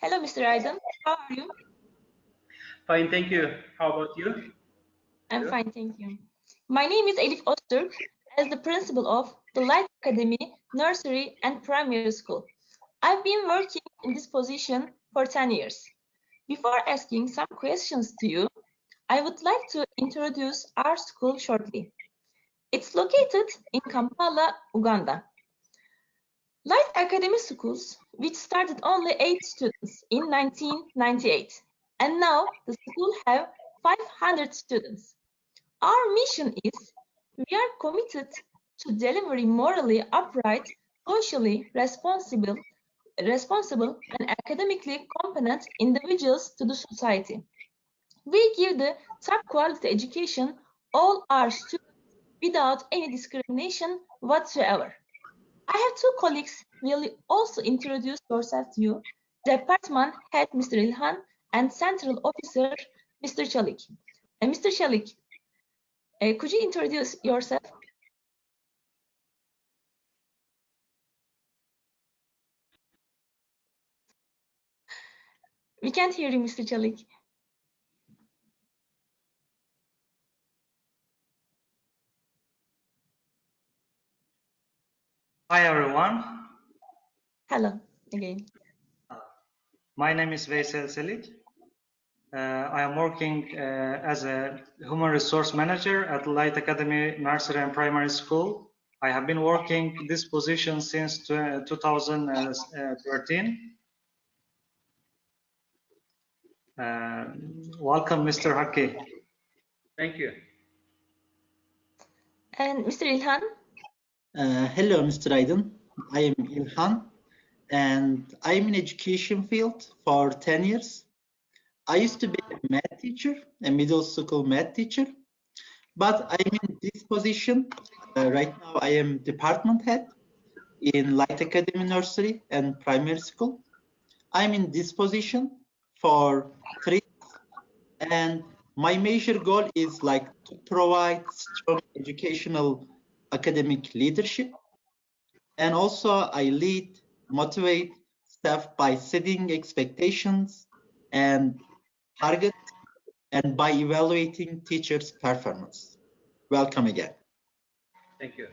Hello, Mr. Aydın. How are you? Fine, thank you. How about you? I'm fine, thank you. My name is Elif Öztürk, as the principal of the Light Academy Nursery and Primary School. I've been working in this position for 10 years. Before asking some questions to you, I would like to introduce our school shortly. It's located in Kampala, Uganda. Light Academy Schools, which started only 8 students in 1998, and now the school have 500 students. Our mission is we are committed to delivering morally upright, socially responsible and academically competent individuals to the society. We give the top quality education all our students without any discrimination whatsoever. I have two colleagues. Will you also introduce yourself to you? Department Head Mr. İlhan and Central Officer Mr. Çelik. Mr. Çelik, could you introduce yourself? We can't hear you, Mr. Çelik. Hi everyone. Hello again. My name is Veysel Selik. I am working as a human resource manager at Light Academy Nursery and Primary School. I have been working this position since 2013. Welcome, Mr. Hakkı. Thank you. And Mr. İlhan? Hello, Mr. Aydın. I am İlhan, and I'm in education field for 10 years. I used to be a math teacher, a middle school math teacher, but I'm in this position. Right now, I am department head in Light Academy Nursery and Primary School. I'm in this position for 3 years, and my major goal is to provide strong educational academic leadership, and also I lead, motivate staff by setting expectations and targets and by evaluating teachers' performance. Welcome again. Thank you.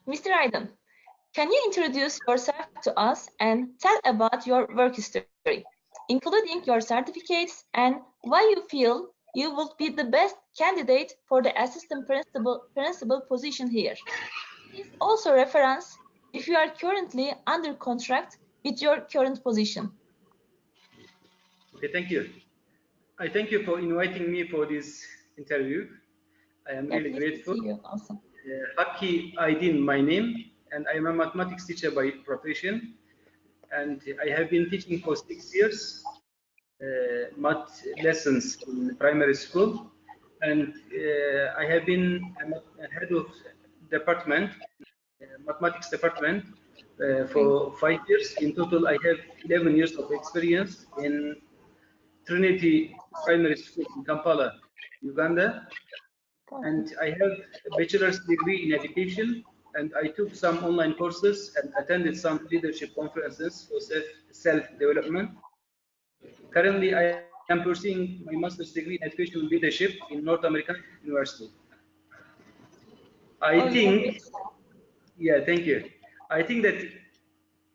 Mr. Aydın, can you introduce yourself to us and tell about your work history, including your certificates and why you feel you would be the best candidate for the assistant principal position here? Please also reference if you are currently under contract with your current position. Okay, thank you. I thank you for inviting me for this interview. I am really grateful. Awesome. Hakkı Aydın, my name, and I am a mathematics teacher by profession, and I have been teaching for 6 years math lessons in primary school, and I have been a head of department, mathematics department, for 5 years. In total, I have 11 years of experience in Trinity Primary School in Kampala, Uganda, and I have a bachelor's degree in education, and I took some online courses and attended some leadership conferences for self-development. Currently, I am pursuing my master's degree in educational leadership in North American University. I think, yeah, thank you. I think that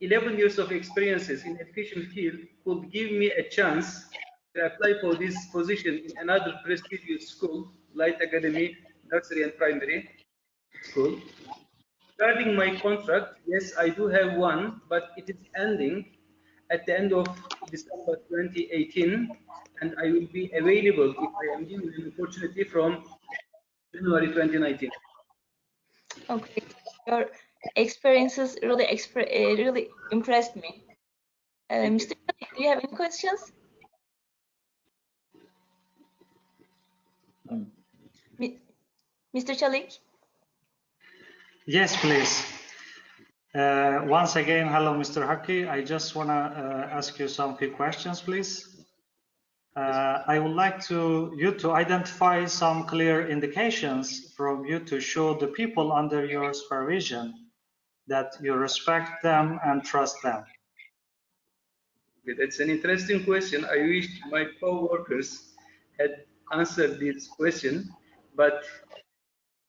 11 years of experiences in education field could give me a chance to apply for this position in another prestigious school, Light Academy Nursery and Primary School. Regarding my contract, yes, I do have one, but it is ending at the end of December 2018, and I will be available if I am given an opportunity from January 2019. Okay, your experiences really impressed me. Mr. Çelik, do you have any questions? Mr. Çelik? Yes, please. Once again, hello, Mr. Hakkı. I just want to ask you some few questions, please. I would like you to identify some clear indications from you to show the people under your supervision that you respect them and trust them. That's an interesting question. I wish my co-workers had answered this question, but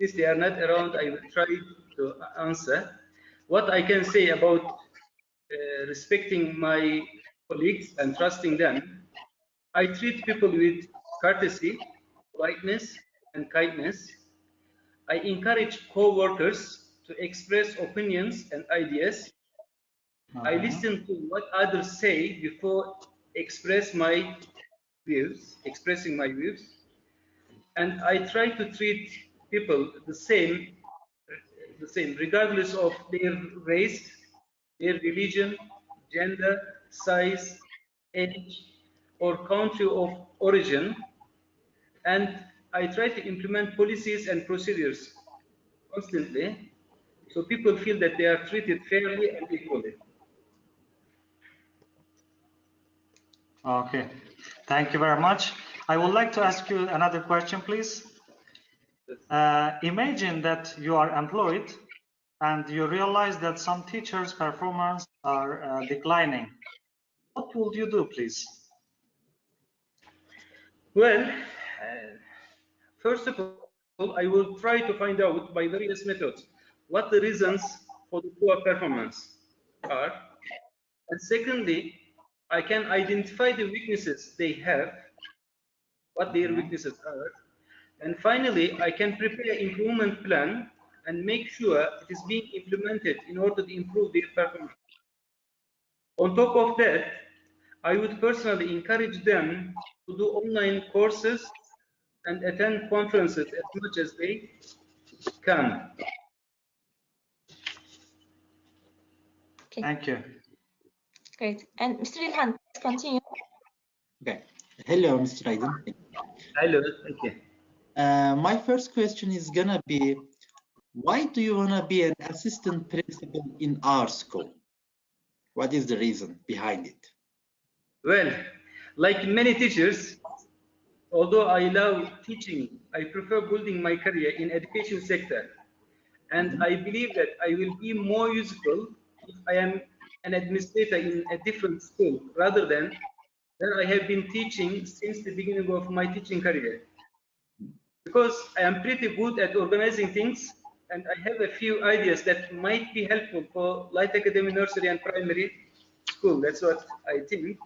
since they are not around, I will try to answer. What I can say about respecting my colleagues and trusting them, I treat people with courtesy, politeness, and kindness. I encourage co-workers to express opinions and ideas. I listen to what others say before expressing my views, and I try to treat people the same regardless of their race, their religion, gender, size, age, or country of origin. And I try to implement policies and procedures constantly so people feel that they are treated fairly and equally. Okay, thank you very much. I would like to ask you another question, please. Imagine that you are employed and you realize that some teachers' performance are declining. What would you do, please? Well, first of all, I will try to find out by various methods what the reasons for the poor performance are. And secondly, I can identify the weaknesses they have, what their weaknesses are. And finally, I can prepare an improvement plan and make sure it is being implemented in order to improve their performance. On top of that, I would personally encourage them to do online courses and attend conferences as much as they can. Okay. Thank you. Great. And Mr. Ilhan, please continue. Okay. Hello, Mr. Aydin. Hello, thank you. My first question is gonna be, why do you wanna be an assistant principal in our school? What is the reason behind it? Well, like many teachers, although I love teaching, I prefer building my career in education sector. And I believe that I will be more useful if I am an administrator in a different school rather than where I have been teaching since the beginning of my teaching career. Because I am pretty good at organizing things and I have a few ideas that might be helpful for Light Academy Nursery and Primary School. That's what I think.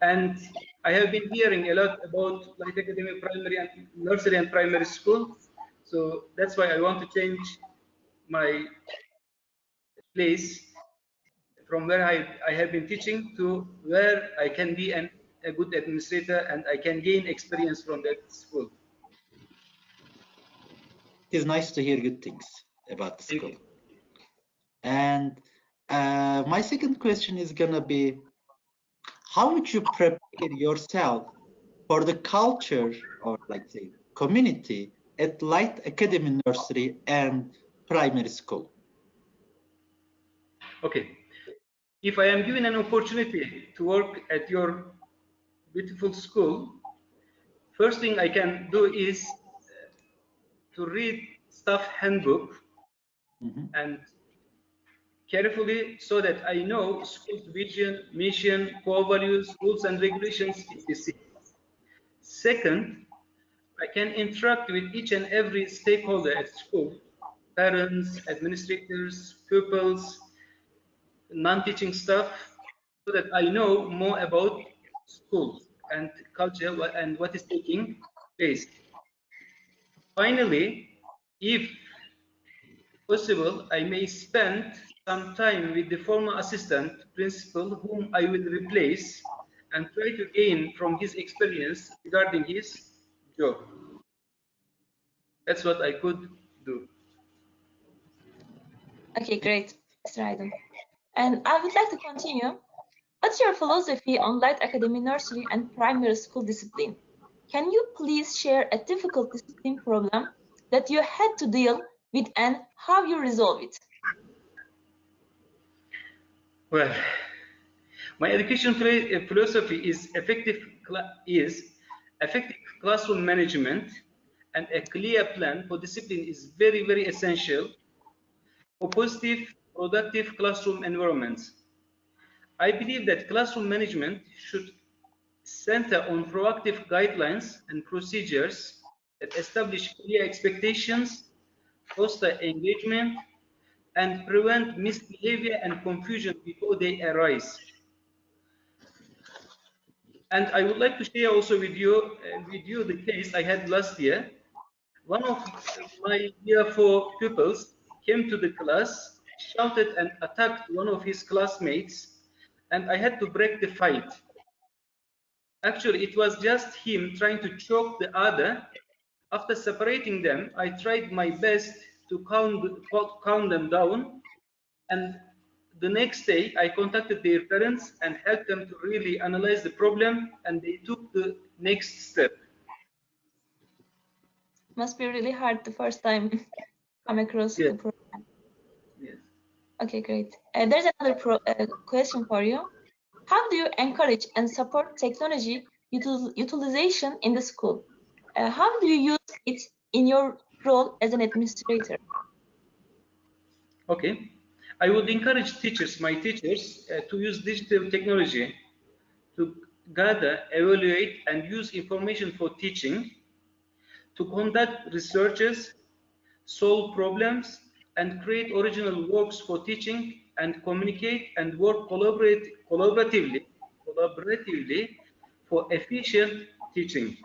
And I have been hearing a lot about Light Academy Primary and Nursery and Primary School. So that's why I want to change my place from where I have been teaching to where I can be a good administrator and I can gain experience from that school. It is nice to hear good things about the Thank school. you. And my second question is gonna be, how would you prepare yourself for the culture or like the community at Light Academy Nursery and Primary School? Okay. If I am given an opportunity to work at your beautiful school, first thing I can do is to read staff handbook and carefully so that I know school's vision, mission, core values, rules and regulations etc. Second, I can interact with each and every stakeholder at school, parents, administrators, pupils, non-teaching staff, so that I know more about school and culture and what is taking place. Finally, if possible, I may spend some time with the former assistant principal whom I will replace and try to gain from his experience regarding his job. That's what I could do. Okay, great, Mr. Aydin. And I would like to continue. What's your philosophy on Light Academy Nursery and Primary School discipline? Can you please share a difficult discipline problem that you had to deal with and how you resolve it? Well, my education philosophy is effective classroom management, and a clear plan for discipline is very, very essential for positive, productive classroom environments. I believe that classroom management should center on proactive guidelines and procedures that establish clear expectations, foster engagement, and prevent misbehavior and confusion before they arise. And I would like to share also with you the case I had last year. One of my year 4 pupils came to the class, shouted and attacked one of his classmates, and I had to break the fight. Actually, it was just him trying to choke the other. After separating them, I tried my best to calm them down, and the next day I contacted their parents and helped them to really analyze the problem, and they took the next step. Must be really hard the first time come across Yes. the program. Yes. Okay, great. There's another question for you. How do you encourage and support technology utilization in the school? How do you use it in your role as an administrator? Okay. I would encourage my teachers, to use digital technology to gather, evaluate, and use information for teaching, to conduct researches, solve problems, and create original works for teaching, and communicate and work collaboratively for efficient teaching.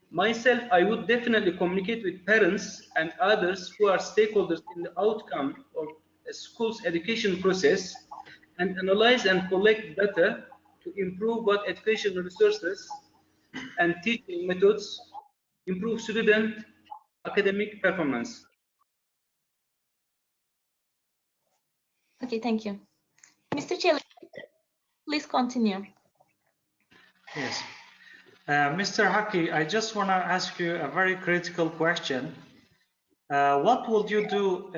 Myself, I would definitely communicate with parents and others who are stakeholders in the outcome of a school's education process, and analyze and collect data to improve what educational resources and teaching methods improve student academic performance. Okay, thank you. Mr. Çelik, please continue. Yes. Mr. Haki, I just want to ask you a very critical question. What would you do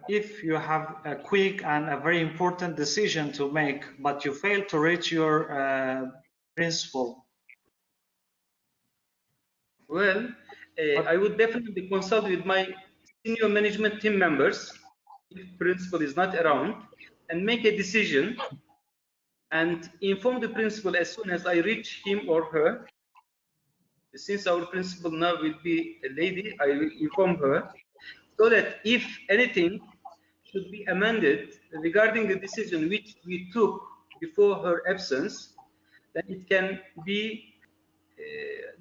if you have a quick and a very important decision to make, but you fail to reach your principal? Well, I would definitely consult with my senior management team members if principal is not around, and make a decision and inform the principal as soon as I reach him or her. Since our principal now will be a lady, I will inform her, so that if anything should be amended regarding the decision which we took before her absence, then it can be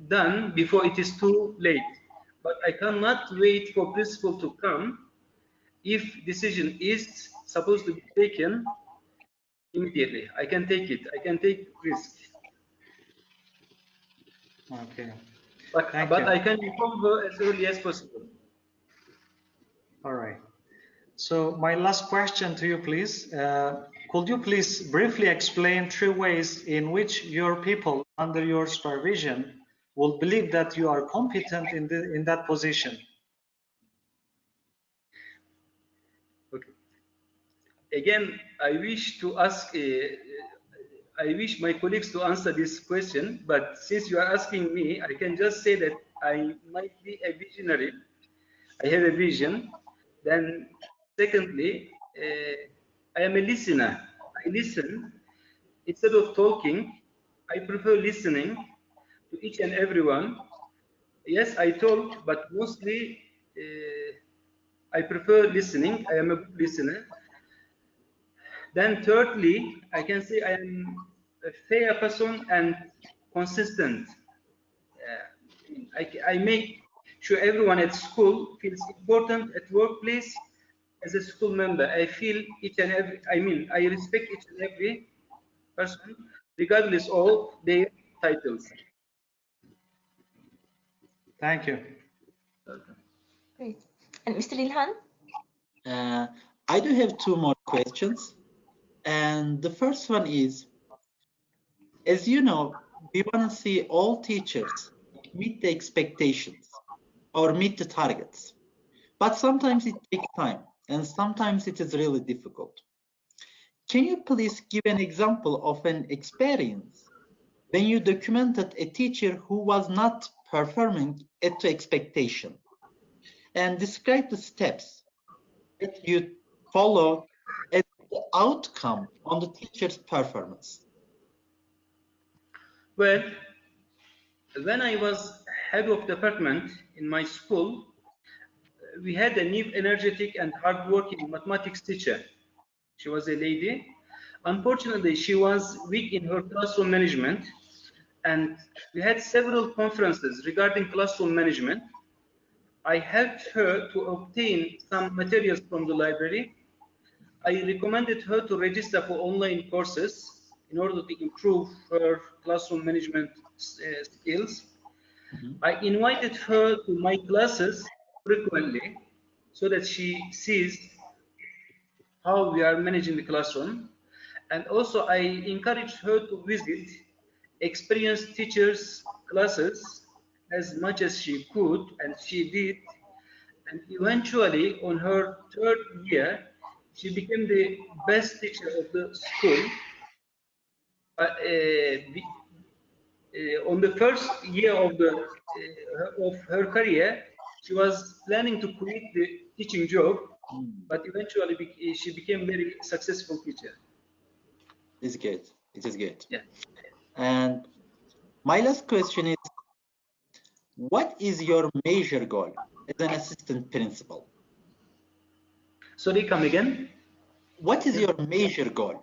done before it is too late. But I cannot wait for principal to come if decision is supposed to be taken immediately. I can take it. I can take risk. Okay. But I can inform her as early as possible. All right. So my last question to you, please. Could you please briefly explain 3 ways in which your people under your supervision will believe that you are competent in that position? Okay. Again, I wish my colleagues to answer this question, but since you are asking me, I can just say that I might be a visionary. I have a vision. Then, secondly, I am a listener. I listen instead of talking. I prefer listening to each and everyone. Yes, I talk, but mostly I prefer listening. I am a good listener. Then thirdly, I can say I am a fair person and consistent. I make sure everyone at school feels important at workplace. As a school member, I feel I respect each and every person, regardless of their titles. Thank you. Great. And Mr. İlhan? I do have 2 more questions. And the first one is, as you know, we want to see all teachers meet the expectations or meet the targets. But sometimes it takes time, and sometimes it is really difficult. Can you please give an example of an experience when you documented a teacher who was not performing at the expectation, and describe the steps that you follow as a the outcome on the teacher's performance? Well, when I was head of department in my school, we had a new, energetic, and hardworking mathematics teacher. She was a lady. Unfortunately, she was weak in her classroom management, and we had several conferences regarding classroom management. I helped her to obtain some materials from the library. I recommended her to register for online courses in order to improve her classroom management skills. I invited her to my classes frequently so that she sees how we are managing the classroom. And also I encouraged her to visit experienced teachers' classes as much as she could, and she did. And eventually, on her third year, she became the best teacher of the school. On the first year of her career, she was planning to quit the teaching job, but eventually she became very successful teacher. It's good. It is good. Yeah. And my last question is, what is your major goal as an assistant principal? Sorry, come again? What is your major goal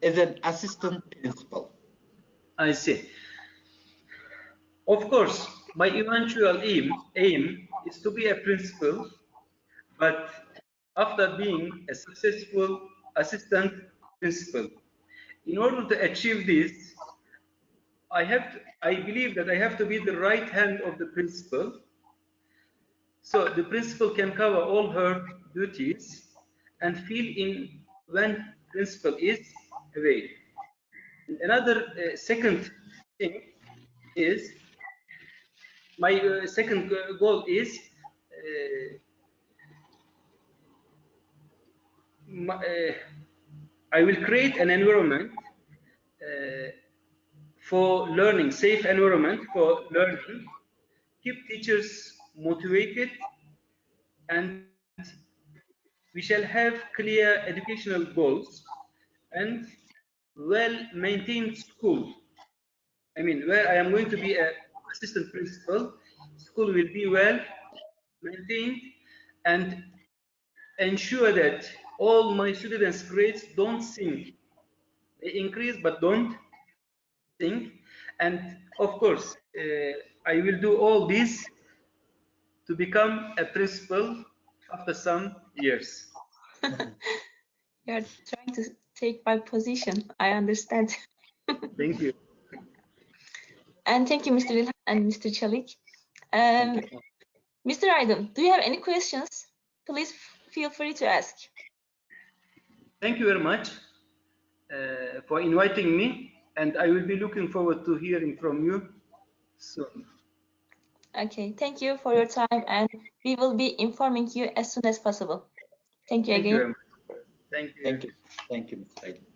as an assistant principal? I see. Of course, my eventual aim is to be a principal, but after being a successful assistant principal. In order to achieve this, I believe that I have to be the right hand of the principal. So the principal can cover all her duties and fill in when principal is away. And another second thing is, my second goal is I will create an environment for learning, safe environment for learning, keep teachers motivated, and we shall have clear educational goals and well-maintained school. I mean, where I am going to be an assistant principal, school will be well maintained and ensure that all my students' grades don't sink. They increase but don't sink. And of course, I will do all this to become a principal after some years. You're trying to take my position. I understand. Thank you. And thank you, Mr. Ilhan and Mr. Çelik. Mr. Aydın, do you have any questions? Please feel free to ask. Thank you very much for inviting me, and I will be looking forward to hearing from you soon. Okay, thank you for your time, and we will be informing you as soon as possible. Thank you again. Thank you very much. Thank you. Thank you. Thank you, Mr. Aydın.